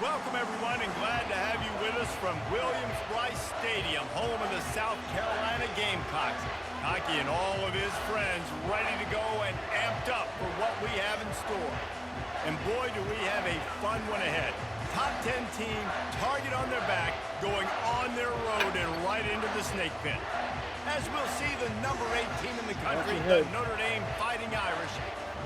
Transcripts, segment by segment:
Welcome, everyone, and glad to have you with us from Williams-Brice Stadium, home of the South Carolina Gamecocks. Cocky and all of his friends ready to go and amped up for what we have in store. And boy, do we have a fun one ahead. Top 10 team, target on their back, going on their road and right into the snake pit. As we'll see, the number 8 team in the country, the Notre Dame Fighting Irish,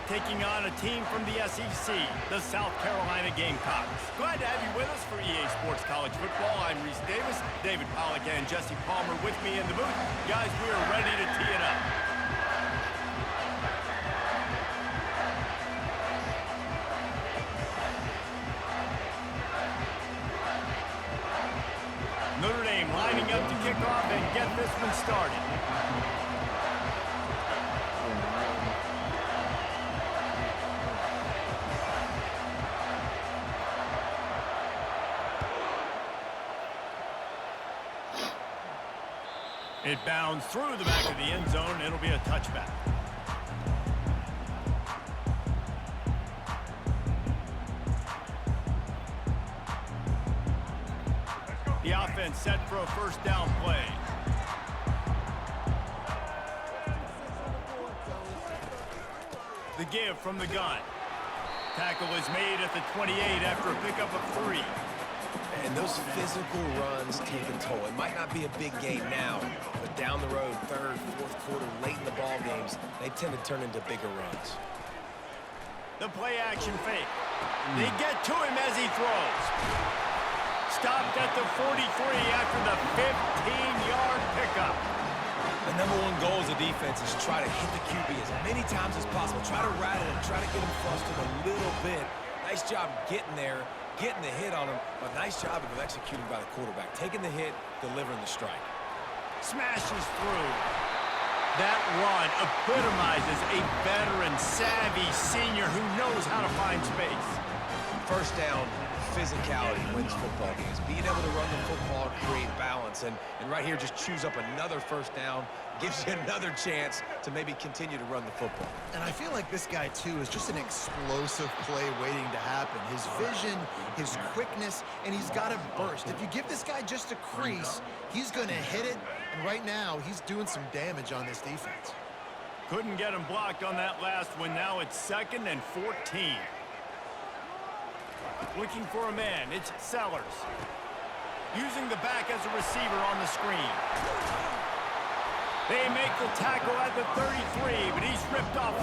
taking on a team from the SEC, the South Carolina Gamecocks. Glad to have you with us for EA Sports College Football. I'm Reese Davis, David Pollack and Jesse Palmer with me in the booth. Guys, we are ready to tee it up. Notre Dame lining up to kick off and get this one started. It bounds through the back of the end zone. It'll be a touchback. The offense set for a first down play. The give from the gun. Tackle is made at the 28 after a pickup of 3. And those physical runs take a toll. It might not be a big game now, but down the road, third, fourth quarter, late in the ball games, they tend to turn into bigger runs. The play action fake. They get to him as he throws. Stopped at the 43 after the 15-yard pickup. The number one goal as a defense is try to hit the QB as many times as possible. Try to rattle him, try to get him flustered a little bit. Nice job getting there, getting the hit on him, but nice job of executing by the quarterback. Taking the hit, delivering the strike. Smashes through. That run epitomizes a veteran, savvy senior who knows how to find space. First down, physicality wins football games. Being able to run the football, create balance, and right here just choose up another first down, gives you another chance to maybe continue to run the football. And I feel like this guy, too, is just an explosive play waiting to happen. His vision, his quickness, and he's got a burst. If you give this guy just a crease, he's going to hit it, and right now he's doing some damage on this defense. Couldn't get him blocked on that last one. Now it's 2nd and 14. Looking for a man, it's Sellers. Using the back as a receiver on the screen. They make the tackle at the 33, but he's ripped off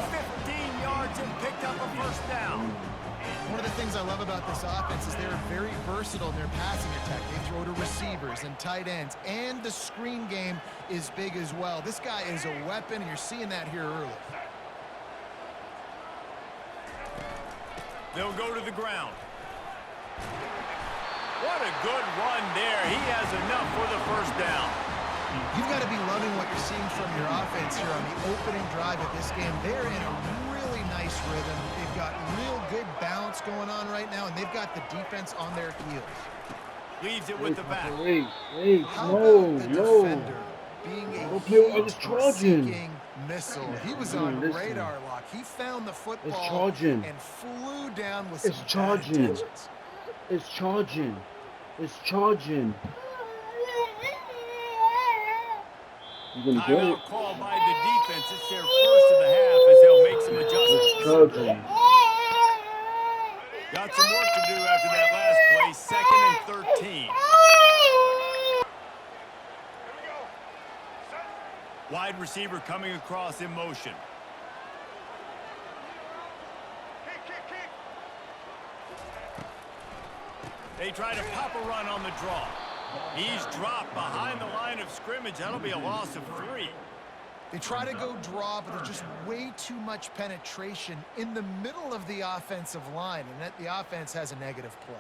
15 yards and picked up a first down. One of the things I love about this offense is they're very versatile in their passing attack. They throw to receivers and tight ends, and the screen game is big as well. This guy is a weapon, and you're seeing that here early. They'll go to the ground. What a good run there. He has enough for the first down. You've got to be loving what you're seeing from your offense here on the opening drive of this game. They're in a really nice rhythm. They've got real good balance going on right now, and they've got the defense on their heels. Leaves it with the back. Wait, How about the defender being a heat-seeking missile? He was on radar lock. He found the football and flew down with some bad intentions. It's charging. It's charging. You're gonna get it. Timeout call by the defense. It's their first of the half as they'll make some adjustments. It's charging. Got some work to do after that last play. 2nd and 13. Wide receiver coming across in motion. They try to pop a run on the draw. He's dropped behind the line of scrimmage. That'll be a loss of 3. They try to go draw, but there's just way too much penetration in the middle of the offensive line, and that the offense has a negative play.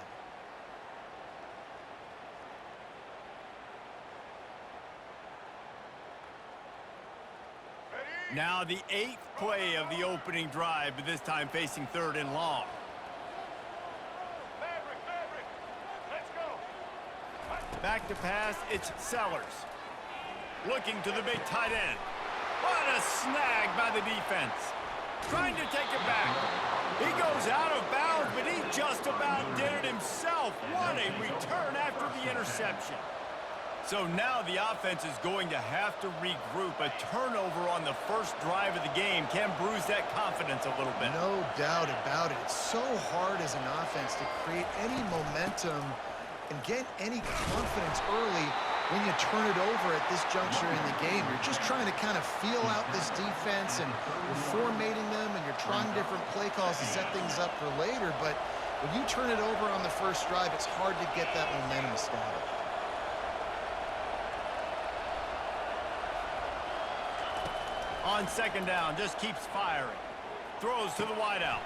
Now the 8th play of the opening drive, but this time facing 3rd and long. Back to pass, it's Sellers. Looking to the big tight end. What a snag by the defense. Trying to take it back. He goes out of bounds, but he just about did it himself. What a return after the interception. So now the offense is going to have to regroup. A turnover on the first drive of the game can bruise that confidence a little bit. No doubt about it. It's so hard as an offense to create any momentum and get any confidence early when you turn it over at this juncture in the game. You're just trying to kind of feel out this defense, and you're formatting them, and you're trying different play calls to set things up for later. But when you turn it over on the first drive, it's hard to get that momentum established. On second down, just keeps firing. Throws to the wideout.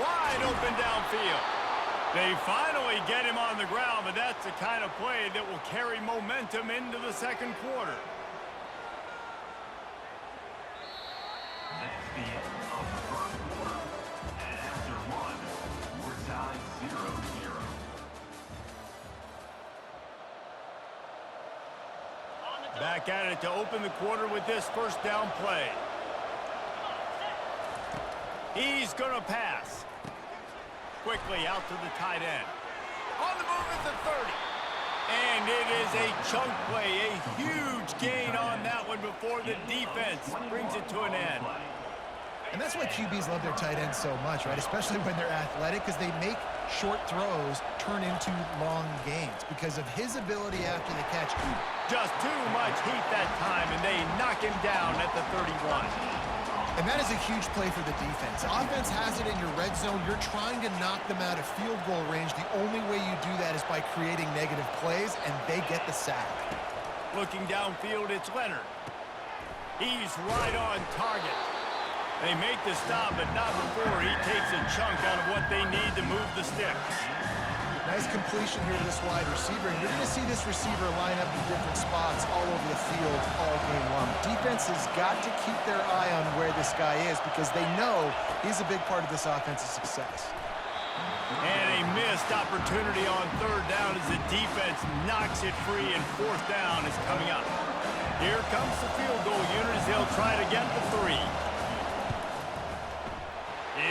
Wide open downfield. They finally get him on the ground, but that's the kind of play that will carry momentum into the second quarter. That's the end of the first quarter. And after one, we're tied 0-0. Back at it to open the quarter with this first down play. He's going to pass. Quickly out to the tight end. On the move at the 30. And it is a chunk play, a huge gain on that one before the defense brings it to an end. And that's why QBs love their tight ends so much, right? Especially when they're athletic, because they make short throws turn into long gains because of his ability after the catch. Just too much heat that time, and they knock him down at the 31. And that is a huge play for the defense. Offense has it in your red zone. You're trying to knock them out of field goal range. The only way you do that is by creating negative plays, and they get the sack. Looking downfield, it's Leonard. He's right on target. They make the stop, but not before he takes a chunk out of what they need to move the sticks. Nice completion here to this wide receiver. And you're going to see this receiver line up in different spots all over the field all game long. Defense has got to keep their eye on where this guy is because they know he's a big part of this offense's success. And a missed opportunity on third down as the defense knocks it free, and fourth down is coming up. Here comes the field goal unit as they'll try to get the 3.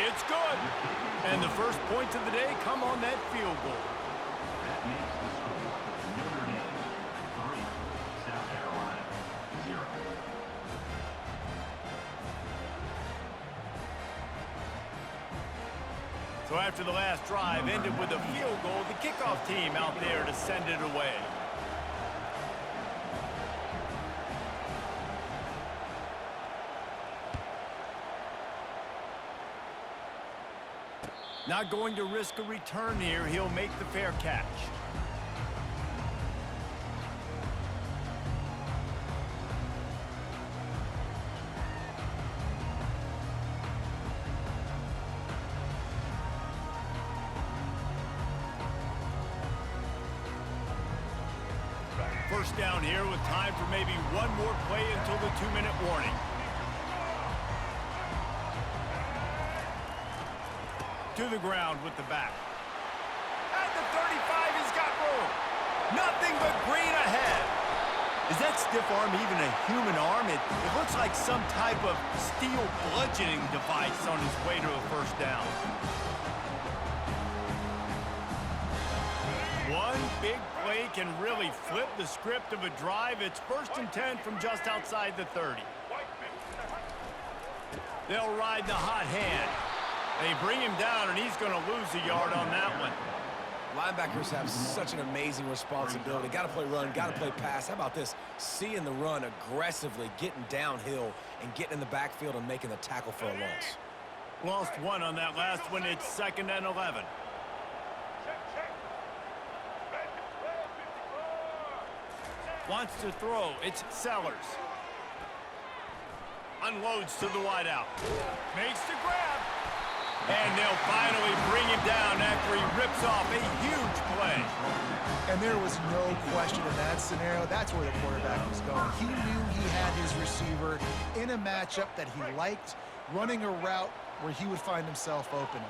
It's good. And the first points of the day come on that field goal. That makes the score Notre Dame 3, South Carolina 0. So after the last drive ended with a field goal, the kickoff team out there to send it away. Not going to risk a return here. He'll make the fair catch. First down here with time for maybe one more play until the 2-minute warning. To the ground with the back. At the 35, he's got room. Nothing but green ahead. Is that stiff arm even a human arm? It looks like some type of steel bludgeoning device on his way to a first down. One big play can really flip the script of a drive. It's 1st and 10 from just outside the 30. They'll ride the hot hand. They bring him down, and he's going to lose a yard on that one. Linebackers have such an amazing responsibility. Got to play run, got to play pass. How about this? Seeing the run aggressively, getting downhill, and getting in the backfield and making the tackle for a loss. Lost one on that last one. It's 2nd and 11. Wants to throw. It's Sellers. Unloads to the wideout. Makes the grab. And they'll finally bring him down after he rips off a huge play. And there was no question in that scenario. That's where the quarterback was going. He knew he had his receiver in a matchup that he liked, running a route where he would find himself open.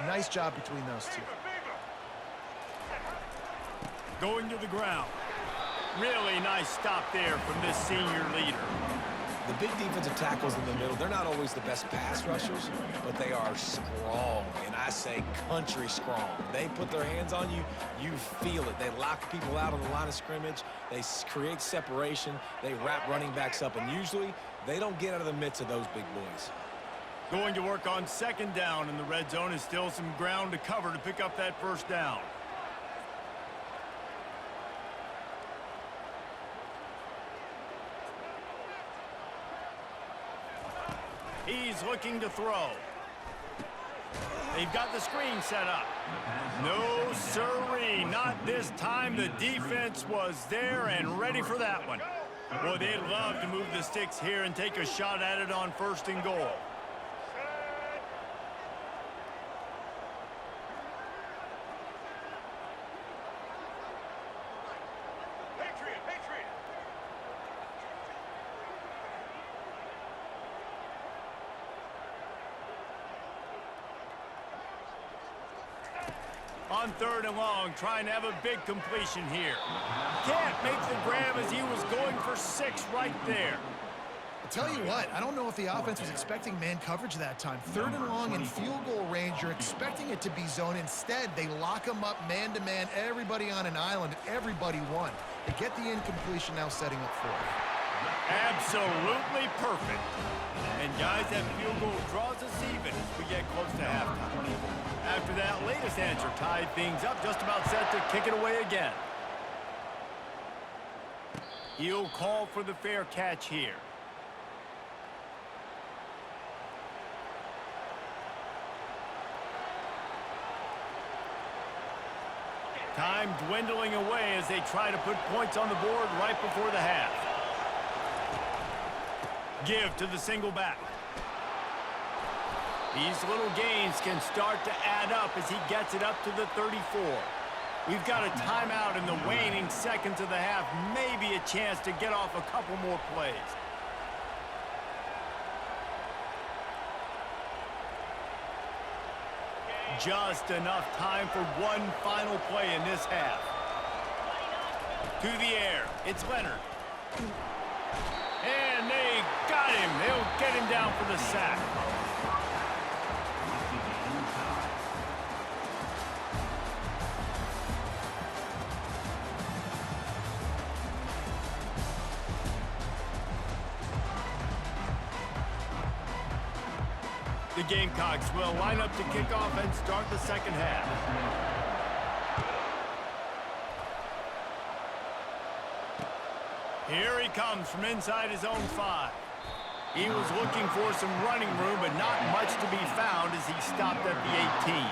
Nice job between those two. Going to the ground. Really nice stop there from this senior leader. The big defensive tackles in the middle, they're not always the best pass rushers, but they are strong, and I say country strong. They put their hands on you, you feel it. They lock people out on the line of scrimmage. They create separation. They wrap running backs up, and usually they don't get out of the midst of those big boys. Going to work on second down, and the red zone is still some ground to cover to pick up that first down. He's looking to throw. They've got the screen set up. No, sirree, not this time. The defense was there and ready for that one. Boy, they'd love to move the sticks here and take a shot at it on first and goal. On third and long, trying to have a big completion here. Can't make the grab as he was going for 6 right there. I'll tell you what, I don't know if the offense was expecting man coverage that time. Third and long in field goal range, you're expecting it to be zone. Instead, they lock them up man-to-man, everybody on an island, everybody won. They get the incompletion now setting up fourth. Absolutely perfect. And guys, that field goal draws us even as we get close to halftime. After that latest answer tied things up, just about set to kick it away again. He'll call for the fair catch here. Time dwindling away as they try to put points on the board right before the half. Give to the single back. These little gains can start to add up as he gets it up to the 34. We've got a timeout in the waning seconds of the half. Maybe a chance to get off a couple more plays. Just enough time for one final play in this half. To the air. It's Leonard. And they got him. They'll get him down for the sack. The Gamecocks will line up to kick off and start the second half. Here he comes from inside his own 5. He was looking for some running room, but not much to be found as he stopped at the 18.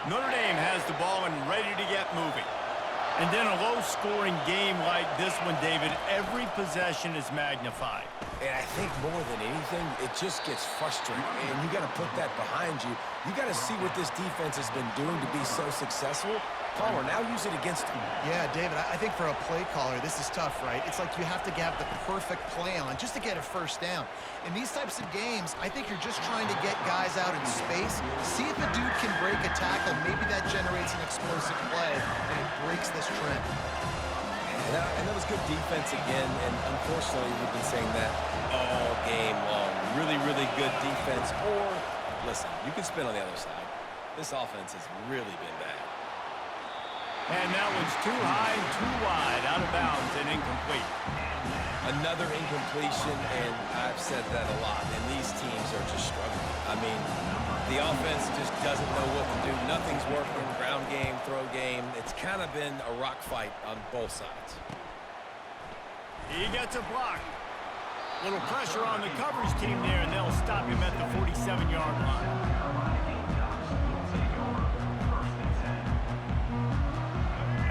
Notre Dame has the ball and ready to get moving. And then a low-scoring game like this one, David, every possession is magnified. And I think more than anything, it just gets frustrating. And you got to put that behind you. You got to see what this defense has been doing to be so successful. Palmer, now use it against him. Yeah, David, I think for a play caller, this is tough, right? It's like you have to have the perfect play on just to get a first down. In these types of games, I think you're just trying to get guys out in space, see if a dude can break a tackle. Maybe that generates an explosive play, and it breaks this trend. And that was good defense again, and unfortunately, we've been saying that all game long. Really, really good defense. Or, listen, you can spin on the other side. This offense has really been bad. And that one's too high, too wide, out of bounds, and incomplete. Another incompletion, and I've said that a lot, and these teams are just struggling. I mean, the offense just doesn't know what to do. Nothing's working. Ground game, throw game. It's kind of been a rock fight on both sides. He gets a block. Little pressure on the coverage team there, and they'll stop him at the 47-yard line.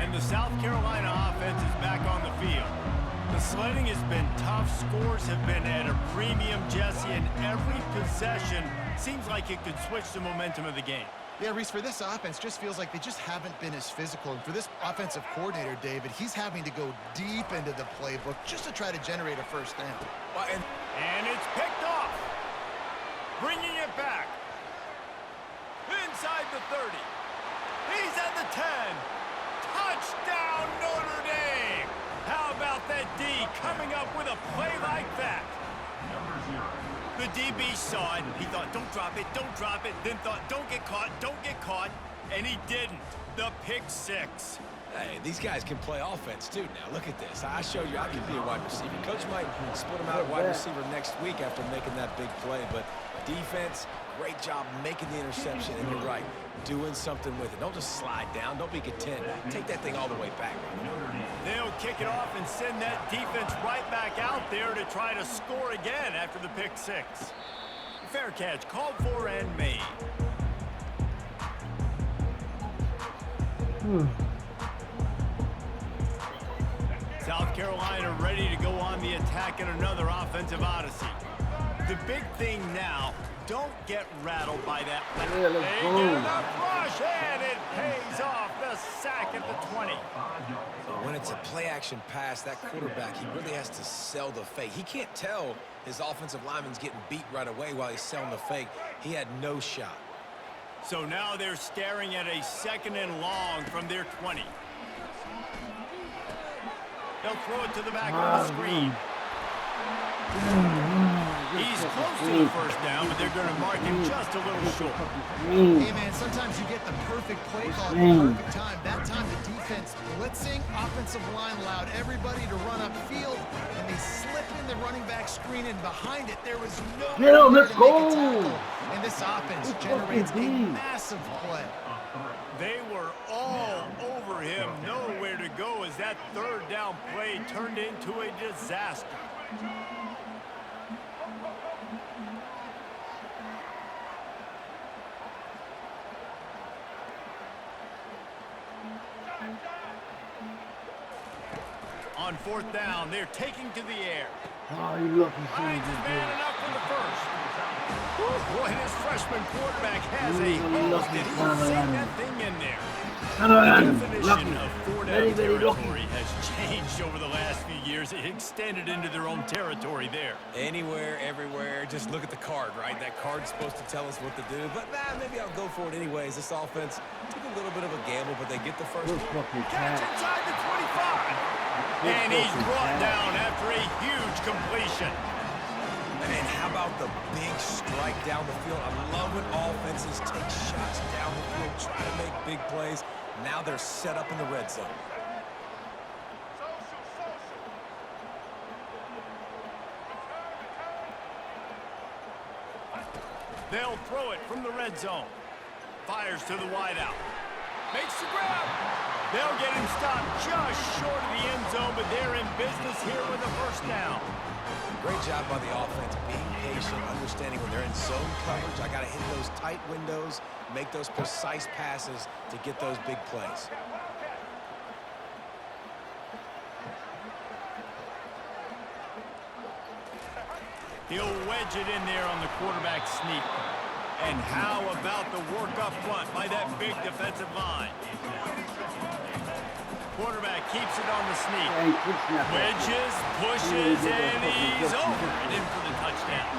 And the South Carolina offense is back on the field. The sledding has been tough. Scores have been at a premium, Jesse, and every possession seems like it could switch the momentum of the game. Yeah, Reese, for this offense, just feels like they just haven't been as physical. And for this offensive coordinator, David, he's having to go deep into the playbook just to try to generate a first down. And it's picked off. Bringing it back. Inside the 30. He's at the 10. Touchdown, Notre Dame! How about that D coming up with a play like that? The DB saw it. He thought, don't drop it, then thought, don't get caught, and he didn't. The pick six. Hey, these guys can play offense, too. Now, look at this. I showed you I can be a wide receiver. Coach might split him out at wide receiver next week after making that big play, but defense, great job making the interception, and you're right, doing something with it. Don't just slide down. Don't be content. Take that thing all the way back. They'll kick it off and send that defense right back out there to try to score again after the pick six. Fair catch called for and made. South Carolina ready to go on the attack in another offensive odyssey. The big thing now, don't get rattled by that. Yeah, let's They go. get enough rush, and it pays off. The sack at the 20. When it's a play-action pass, that quarterback, he really has to sell the fake. He can't tell his offensive lineman's getting beat right away while he's selling the fake. He had no shot. So now they're staring at a 2nd and long from their 20. They'll throw it to the back of the screen. He's close to the first down, but they're going to mark him just a little short. Hey, man, sometimes you get the perfect play call at the perfect time. That time, the defense blitzing, offensive line allowed everybody to run upfield, and they slip in the running back screen, and behind it, there was no Yeah, let's to make a go. tackle. And this offense Let's generates a fucking be. massive play. They were all over him, nowhere to go as that 3rd down play turned into a disaster. On 4th down, they're taking to the air. Oh, you lucky Finds his man enough for the first. Whew, boy, this freshman quarterback has a hose. Did he sing that thing in there? The definition of 4-down territory has changed over the last few years. It extended into their own territory there. Anywhere, everywhere, just look at the card, right? That card's supposed to tell us what to do, but maybe I'll go for it anyways. This offense took a little bit of a gamble, but they get the first Good one. fucking Catch cat. inside the 25. And he's brought down after a huge completion. And how about the big strike down the field? I love when offenses take shots down the field, try to make big plays. Now they're set up in the red zone. They'll throw it from the red zone. Fires to the wideout. Makes the grab. They'll get him stopped just short of the end zone, but they're in business here with a first down. Great job by the offense, being patient, understanding when they're in zone coverage, I got to hit those tight windows, make those precise passes to get those big plays. He'll wedge it in there on the quarterback sneak. And how about the work up front by that big defensive line? Quarterback keeps it on the sneak. Hey, quick snap. Wedges, pushes, and he's over and in for the touchdown.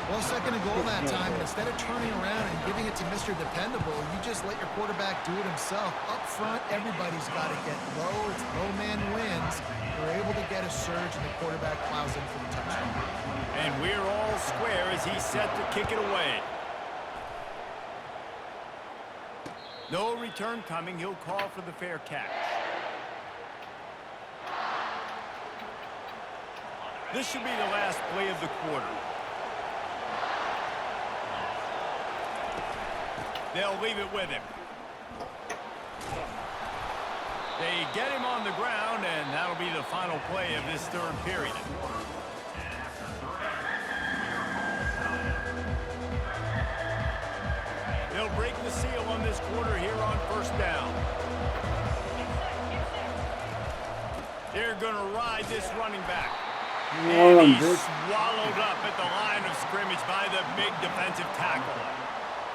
Well, 2nd and goal that time, and instead of turning around and giving it to Mr. Dependable, you just let your quarterback do it himself. Up front, everybody's got to get low. It's low man wins. They're able to get a surge, and the quarterback plows in for the touchdown. And we're all square as he's set to kick it away. No return coming. He'll call for the fair catch. This should be the last play of the quarter. They'll leave it with him. They get him on the ground, and that'll be the final play of this 3rd period. They'll break the seal on this quarter here on 1st down. They're going to ride this running back. And he's swallowed up at the line of scrimmage by the big defensive tackle.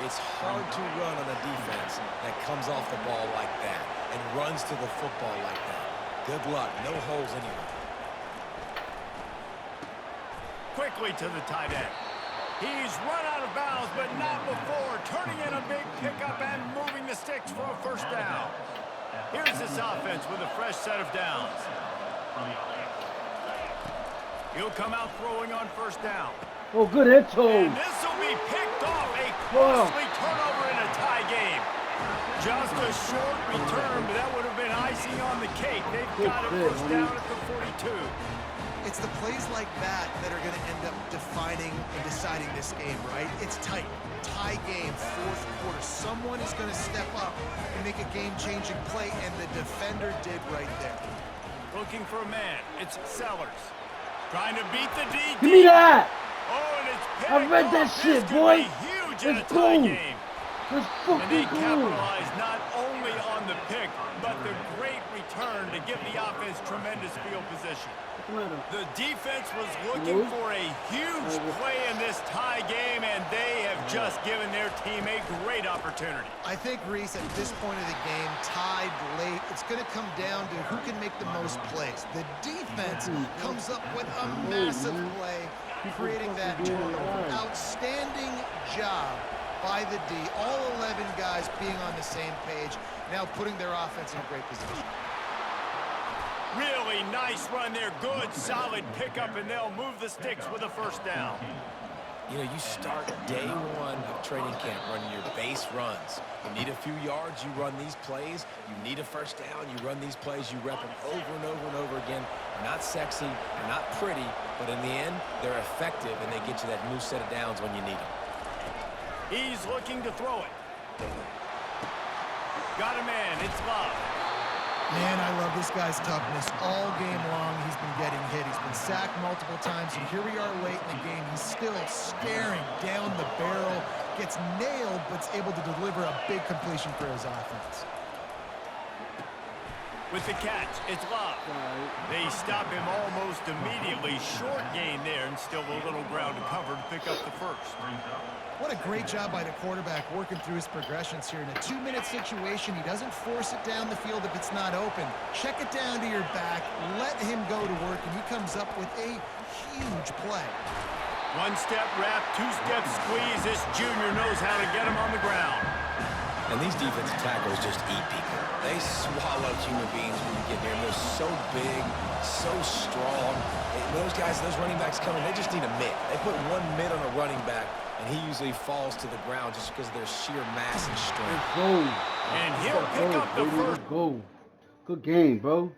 It's hard to run on a defense that comes off the ball like that and runs to the football like that. Good luck. No holes anywhere. Quickly to the tight end. He's run out of bounds, but not before turning in a big pickup and moving the sticks for a first down. Here's this offense with a fresh set of downs. He'll come out throwing on first down. Oh, good head toe. And this will be picked off. A costly turnover in a tie game. Just a short return, but that would have been icing on the cake. They've got it first down at the 42. It's the plays like that that are going to end up defining and deciding this game, right? It's tight. Tie game, fourth quarter. Someone is going to step up and make a game-changing play, and the defender did right there. Looking for a man. It's Sellers. Trying to beat the DD. Give me that. Oh, and it's picked I read that off. shit, This could boy. be huge in a Let's tie go. game. Let's And they fucking go. capitalized not only on the pick, but the great return to give the offense tremendous field position. The defense was looking for a huge play in this tie game, and they have just given their team a great opportunity. I think, Reese, at this point of the game, tied late, it's going to come down to who can make the most plays. The defense comes up with a massive play, creating that turnover. Outstanding job by the D. All 11 guys being on the same page, now putting their offense in a great position. Really nice run there. Good, solid pickup, and they'll move the sticks with a first down. You know, you start day one of training camp running your base runs. You need a few yards, you run these plays. You need a first down, you run these plays. You rep them over and over and over again. They're not sexy, they're not pretty, but in the end, they're effective, and they get you that new set of downs when you need them. He's looking to throw it. Got a man. It's Love. Man, I love this guy's toughness. All game long, he's been getting hit. He's been sacked multiple times, and here we are late in the game. He's still staring down the barrel, gets nailed, but's able to deliver a big completion for his offense. With the catch, it's Love. They stop him almost immediately. Short gain there, and still a little ground to cover to pick up the first. What a great job by the quarterback working through his progressions here. In a 2-minute situation, he doesn't force it down the field if it's not open. Check it down to your back, let him go to work, and he comes up with a huge play. One-step wrap, two-step squeeze. This junior knows how to get him on the ground. And these defensive tackles just eat people. They swallow human beings when you get there. They're so big, so strong. Those guys, those running backs coming, they just need a mitt. They put one mitt on a running back, and he usually falls to the ground just because of their sheer mass and strength. Let's go. And he'll pick up the first. Let's go. Good game, bro.